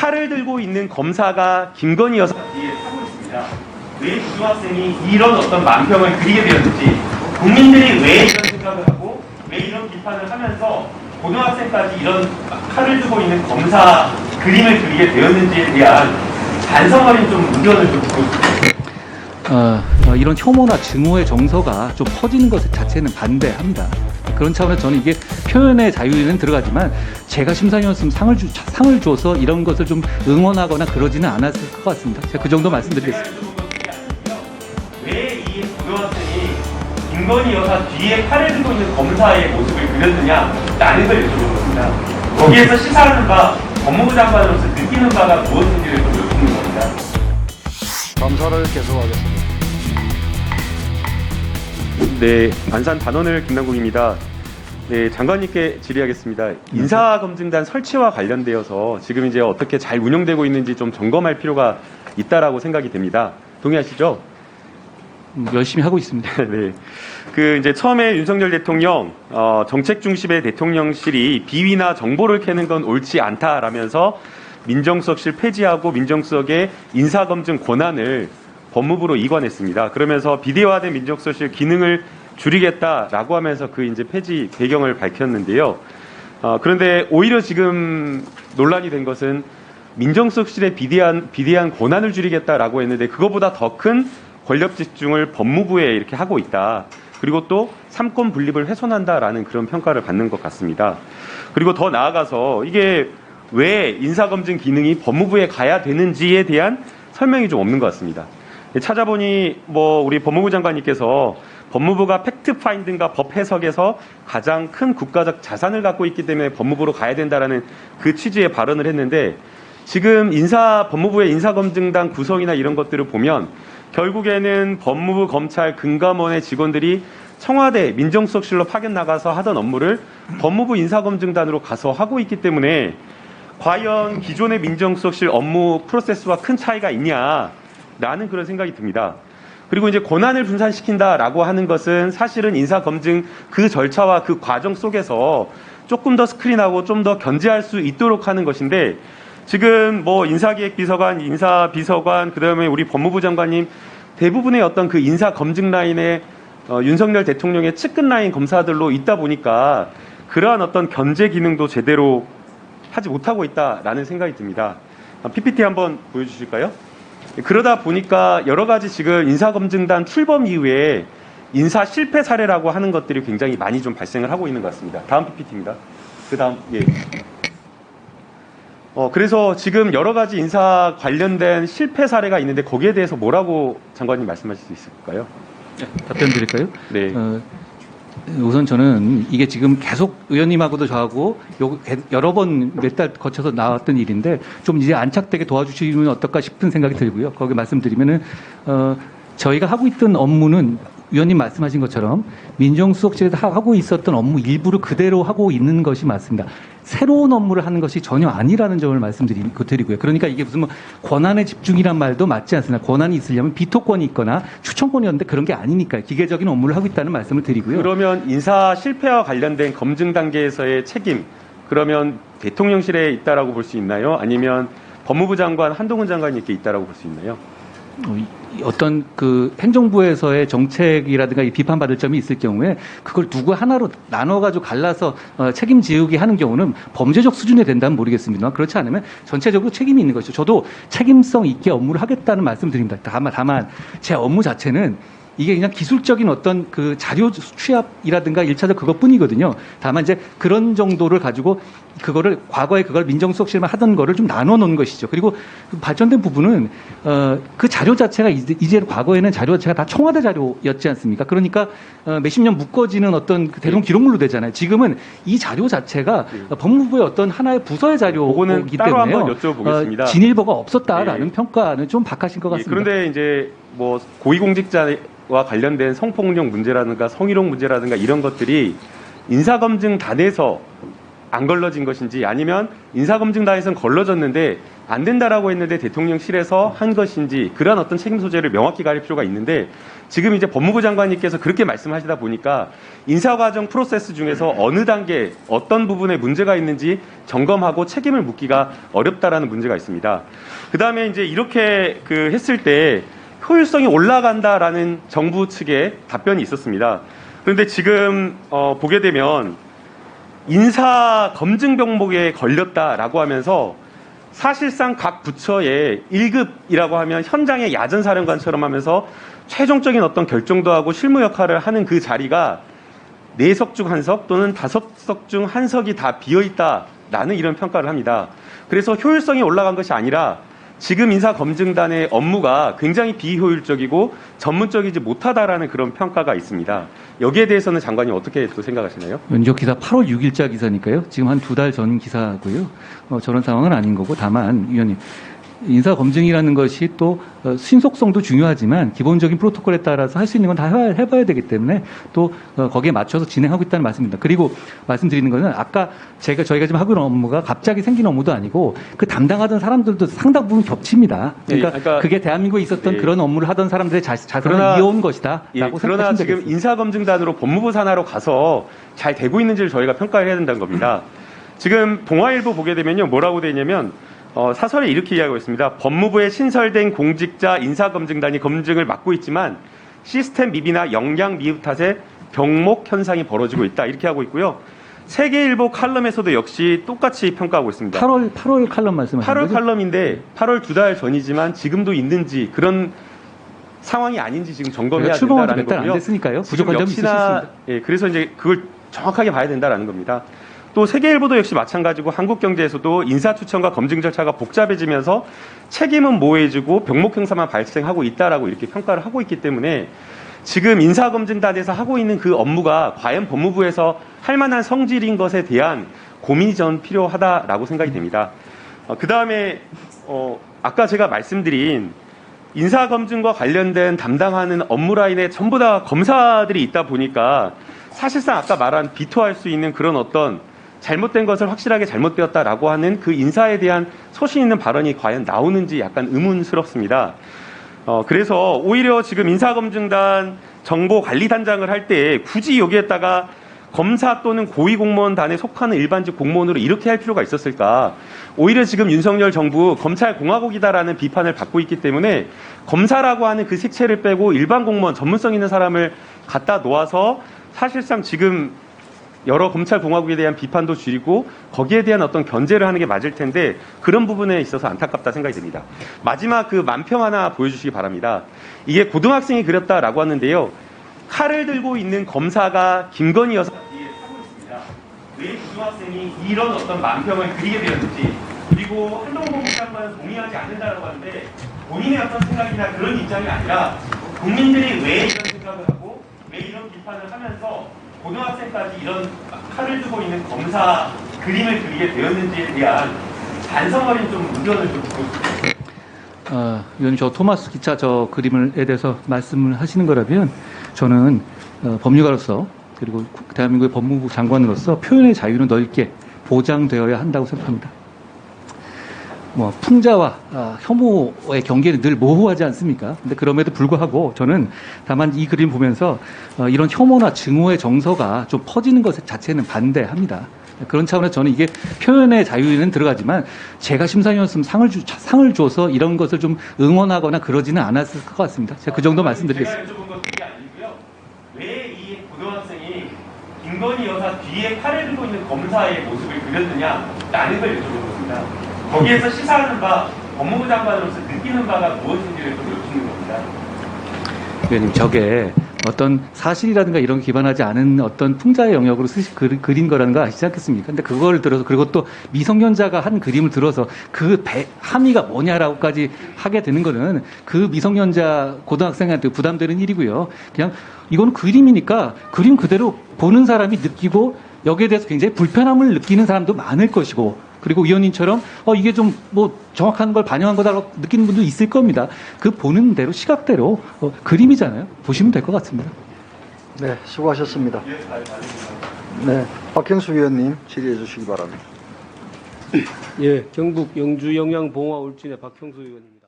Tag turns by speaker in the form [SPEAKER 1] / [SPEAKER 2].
[SPEAKER 1] 칼을 들고 있는 검사가 김건희 여사 뒤에 타고 있습니다. 왜 고등학생이 이런 어떤 만평을 그리게 되었는지, 국민들이 왜 이런 생각을 하고 왜 이런 비판을 하면서 고등학생까지 이런 칼을 들고 있는 검사 그림을 그리게 되었는지에 대한 반성 어린 좀 의견을 좀 듣고 싶습니다.
[SPEAKER 2] 이런 혐오나 증오의 정서가 좀 퍼지는 것 자체는 반대합니다. 그런 차원에서 저는 이게 표현의 자유에는 들어가지만 제가 심사위원으로서 상을 줘서 이런 것을 좀 응원하거나 그러지는 않았을 것 같습니다. 제가 그 정도 말씀드리겠습니다.
[SPEAKER 1] 왜 이 고등학생이 김건희 여사 뒤에 칼을 들고 있는 검사의 모습을 그렸느냐라는 걸 여쭤본 겁니다. 거기에서 시사하는 바, 법무부 장관으로서 느끼는 바가 무엇인지를 좀 여쭙는 겁니다.
[SPEAKER 3] 감사를 계속하겠습니다.
[SPEAKER 1] 네, 안산 단원을 김남국입니다. 네, 장관님께 질의하겠습니다. 인사검증단 설치와 관련되어서 지금 이제 어떻게 잘 운영되고 있는지 좀 점검할 필요가 있다라고 생각이 됩니다. 동의하시죠?
[SPEAKER 2] 열심히 하고 있습니다.
[SPEAKER 1] 네. 그 이제 처음에 윤석열 대통령 정책 중심의 대통령실이 비위나 정보를 캐는 건 옳지 않다라면서 민정수석실 폐지하고 민정수석의 인사검증 권한을 법무부로 이관했습니다. 그러면서 비대화된 민정수석실 기능을 줄이겠다라고 하면서 그 이제 폐지 배경을 밝혔는데요. 그런데 오히려 지금 논란이 된 것은 민정수석실의 비대한 권한을 줄이겠다라고 했는데 그거보다 더 큰 권력 집중을 법무부에 이렇게 하고 있다. 그리고 또 삼권 분립을 훼손한다라는 그런 평가를 받는 것 같습니다. 그리고 더 나아가서 이게 왜 인사검증 기능이 법무부에 가야 되는지에 대한 설명이 좀 없는 것 같습니다. 찾아보니 우리 법무부 장관님께서 법무부가 팩트 파인딩과 법 해석에서 가장 큰 국가적 자산을 갖고 있기 때문에 법무부로 가야 된다라는 그 취지의 발언을 했는데 지금 법무부의 인사검증단 구성이나 이런 것들을 보면 결국에는 법무부 검찰 금감원의 직원들이 청와대 민정수석실로 파견 나가서 하던 업무를 법무부 인사검증단으로 가서 하고 있기 때문에 과연 기존의 민정수석실 업무 프로세스와 큰 차이가 있냐라는 그런 생각이 듭니다. 그리고 이제 권한을 분산시킨다라고 하는 것은 사실은 인사검증 그 절차와 그 과정 속에서 조금 더 스크린하고 좀 더 견제할 수 있도록 하는 것인데 지금 인사기획비서관, 인사비서관, 그다음에 우리 법무부 장관님 대부분의 어떤 그 인사검증 라인에 윤석열 대통령의 측근 라인 검사들로 있다 보니까 그러한 어떤 견제 기능도 제대로 하지 못하고 있다라는 생각이 듭니다. PPT 한번 보여주실까요? 그러다 보니까 여러 가지 지금 인사검증단 출범 이후에 인사 실패 사례라고 하는 것들이 굉장히 많이 좀 발생을 하고 있는 것 같습니다. 다음 PPT입니다. 그 다음, 예. 그래서 지금 여러 가지 인사 관련된 실패 사례가 있는데 거기에 대해서 뭐라고 장관님 말씀하실 수 있을까요?
[SPEAKER 2] 답변 드릴까요?
[SPEAKER 1] 네.
[SPEAKER 2] 우선 저는 이게 지금 계속 의원님하고도 저하고 여러 번 몇 달 거쳐서 나왔던 일인데 좀 이제 안착되게 도와주시면 어떨까 싶은 생각이 들고요. 거기 말씀드리면은 저희가 하고 있던 업무는 위원님 말씀하신 것처럼 민정수석실에서 하고 있었던 업무 일부를 그대로 하고 있는 것이 맞습니다. 새로운 업무를 하는 것이 전혀 아니라는 점을 말씀드리고요. 그러니까 이게 무슨 권한의 집중이란 말도 맞지 않습니다. 권한이 있으려면 비토권이 있거나 추천권이었는데 그런 게 아니니까요. 기계적인 업무를 하고 있다는 말씀을 드리고요.
[SPEAKER 1] 그러면 인사 실패와 관련된 검증 단계에서의 책임, 그러면 대통령실에 있다라고 볼 수 있나요? 아니면 법무부 장관 한동훈 장관님께 있다라고 볼 수 있나요?
[SPEAKER 2] 어떤 그 행정부에서의 정책이라든가 비판받을 점이 있을 경우에 그걸 누구 하나로 나눠가지고 갈라서 책임지우기 하는 경우는 범죄적 수준이 된다면 모르겠습니다. 그렇지 않으면 전체적으로 책임이 있는 것이죠. 저도 책임성 있게 업무를 하겠다는 말씀드립니다. 다만 제 업무 자체는 이게 그냥 기술적인 어떤 그 자료 취합이라든가 1차적 그것뿐이거든요. 다만 이제 그런 정도를 가지고 과거에 그걸 민정수석실만 하던 거를 좀 나눠 놓은 것이죠. 그리고 발전된 부분은 그 자료 자체가 이제 과거에는 자료 자체가 다 청와대 자료였지 않습니까? 그러니까 몇십 년 묶어지는 어떤 그 대동 기록물로 되잖아요. 지금은 이 자료 자체가 법무부의 어떤 하나의 부서의 자료이기
[SPEAKER 1] 따로
[SPEAKER 2] 때문에요.
[SPEAKER 1] 한번 여쭤보겠습니다.
[SPEAKER 2] 진일보가 없었다라는
[SPEAKER 1] 네.
[SPEAKER 2] 평가는 좀 박하신 것 같습니다.
[SPEAKER 1] 그런데 이제 고위공직자와 관련된 성폭력 문제라든가 성희롱 문제라든가 이런 것들이 인사검증단에서 안 걸러진 것인지 아니면 인사검증단에서는 걸러졌는데 안 된다라고 했는데 대통령실에서 한 것인지 그런 어떤 책임 소재를 명확히 가릴 필요가 있는데 지금 이제 법무부 장관님께서 그렇게 말씀하시다 보니까 인사과정 프로세스 중에서 어느 단계 어떤 부분에 문제가 있는지 점검하고 책임을 묻기가 어렵다라는 문제가 있습니다. 그 다음에 이제 이렇게 했을 때 효율성이 올라간다라는 정부 측의 답변이 있었습니다. 그런데 지금 보게 되면 인사 검증 병목에 걸렸다라고 하면서 사실상 각 부처의 1급이라고 하면 현장의 야전사령관처럼 하면서 최종적인 어떤 결정도 하고 실무 역할을 하는 그 자리가 4석 중 1석 또는 5석 중 1석이 다 비어있다라는 이런 평가를 합니다. 그래서 효율성이 올라간 것이 아니라 지금 인사검증단의 업무가 굉장히 비효율적이고 전문적이지 못하다라는 그런 평가가 있습니다. 여기에 대해서는 장관이 어떻게 또 생각하시나요?
[SPEAKER 2] 면접 기사 8월 6일자 기사니까요. 지금 한 2달 전 기사고요. 저런 상황은 아닌 거고 다만 위원님 인사 검증이라는 것이 또 신속성도 중요하지만 기본적인 프로토콜에 따라서 할 수 있는 건 다 해봐야 되기 때문에 또 거기에 맞춰서 진행하고 있다는 말씀입니다. 그리고 말씀드리는 것은 아까 저희가 지금 하고 있는 업무가 갑자기 생긴 업무도 아니고 그 담당하던 사람들도 상당 부분 겹칩니다. 그러니까 그게 대한민국에 있었던 그런 업무를 하던 사람들의 자산을 이어온 것이다. 라고
[SPEAKER 1] 그러나 지금
[SPEAKER 2] 되겠습니다.
[SPEAKER 1] 인사검증단으로 법무부 산하로 가서 잘 되고 있는지를 저희가 평가를 해야 된다는 겁니다. 지금 동아일보 보게 되면요. 뭐라고 되어 있냐면 사설에 이렇게 이야기하고 있습니다. 법무부에 신설된 공직자 인사검증단이 검증을 맡고 있지만 시스템 미비나 역량 미흡 탓에 병목 현상이 벌어지고 있다. 이렇게 하고 있고요. 세계일보 칼럼에서도 역시 똑같이 평가하고 있습니다.
[SPEAKER 2] 8월 칼럼 말씀하시는
[SPEAKER 1] 8월
[SPEAKER 2] 거죠?
[SPEAKER 1] 칼럼인데 8월 2달 전이지만 지금도 있는지 그런 상황이 아닌지 지금 점검해야
[SPEAKER 2] 출범한 지
[SPEAKER 1] 된다라는
[SPEAKER 2] 몇 달 안
[SPEAKER 1] 거고요.
[SPEAKER 2] 됐으니까요.
[SPEAKER 1] 지금
[SPEAKER 2] 부족한 점이 있을 수 있습니다.
[SPEAKER 1] 그래서 이제 그걸 정확하게 봐야 된다라는 겁니다. 또 세계일보도 역시 마찬가지고 한국경제에서도 인사추천과 검증 절차가 복잡해지면서 책임은 모호해지고 병목 형사만 발생하고 있다라고 이렇게 평가를 하고 있기 때문에 지금 인사검증단에서 하고 있는 그 업무가 과연 법무부에서 할 만한 성질인 것에 대한 고민이 전 필요하다라고 생각이 됩니다. 그 다음에 아까 제가 말씀드린 인사검증과 관련된 담당하는 업무 라인에 전부 다 검사들이 있다 보니까 사실상 아까 말한 비토할 수 있는 그런 어떤 잘못된 것을 확실하게 잘못되었다라고 하는 그 인사에 대한 소신 있는 발언이 과연 나오는지 약간 의문스럽습니다. 그래서 오히려 지금 인사검증단 정보관리단장을 할 때 굳이 여기에다가 검사 또는 고위공무원단에 속하는 일반직 공무원으로 이렇게 할 필요가 있었을까? 오히려 지금 윤석열 정부 검찰공화국이다라는 비판을 받고 있기 때문에 검사라고 하는 그 색채를 빼고 일반 공무원 전문성 있는 사람을 갖다 놓아서 사실상 지금 여러 검찰공화국에 대한 비판도 줄이고 거기에 대한 어떤 견제를 하는 게 맞을 텐데 그런 부분에 있어서 안타깝다 생각이 듭니다. 마지막 그 만평 하나 보여주시기 바랍니다. 이게 고등학생이 그렸다라고 하는데요. 칼을 들고 있는 검사가 김건희 여사 뒤에 서고 있습니다. 왜 고등학생이 이런 어떤 만평을 그리게 되었는지 그리고 한동훈 장관은 동의하지 않는다라고 하는데 본인의 어떤 생각이나 그런 입장이 아니라 국민들이 왜 이런 생각을 하고 왜 이런 비판을 하면서 고등학생까지 이런 칼을 들고 있는 검사 그림을 그리게 되었는지에 대한 반성 어린 좀 의견을 좀 듣고 싶습니다.
[SPEAKER 2] 위원님, 저 토마스 기차 저 그림에 대해서 말씀을 하시는 거라면 저는 법률가로서 그리고 대한민국의 법무부 장관으로서 표현의 자유는 넓게 보장되어야 한다고 생각합니다. 풍자와 혐오의 경계는 늘 모호하지 않습니까? 근데 그럼에도 불구하고 저는 다만 이 그림 보면서 이런 혐오나 증오의 정서가 좀 퍼지는 것 자체는 반대합니다. 그런 차원에서 저는 이게 표현의 자유에는 들어가지만 제가 심사위원으로서 상을 줘서 이런 것을 좀 응원하거나 그러지는 않았을 것 같습니다. 제가 그 정도 말씀드리겠습니다.
[SPEAKER 1] 제가 여쭤본 건 그게 아니고요. 왜 이 고등학생이 김건희 여사 뒤에 칼을 들고 있는 검사의 모습을 그렸느냐라는 걸 여쭤본 겁니다. 거기에서 시사하는 바, 법무부 장관으로서 느끼는 바가 무엇인지를 좀 여쭙는 겁니다.
[SPEAKER 2] 위원님, 저게 어떤 사실이라든가 이런 거 기반하지 않은 어떤 풍자의 영역으로 그린 거라는 거 아시지 않겠습니까? 근데 그걸 들어서, 그리고 또 미성년자가 한 그림을 들어서 그 함의가 뭐냐라고까지 하게 되는 거는 그 미성년자 고등학생한테 부담되는 일이고요. 그냥 이건 그림이니까 그림 그대로 보는 사람이 느끼고 여기에 대해서 굉장히 불편함을 느끼는 사람도 많을 것이고, 그리고 위원님처럼 이게 좀 정확한 걸 반영한 거다라고 느끼는 분도 있을 겁니다. 그 보는 대로 시각대로 그림이잖아요. 보시면 될 것 같습니다.
[SPEAKER 3] 네, 수고하셨습니다.
[SPEAKER 1] 예, 잘
[SPEAKER 3] 네, 박형수 위원님 질의해 주시기 바랍니다.
[SPEAKER 4] 예, 경북 영주 영양 봉화 울진의 박형수 의원입니다.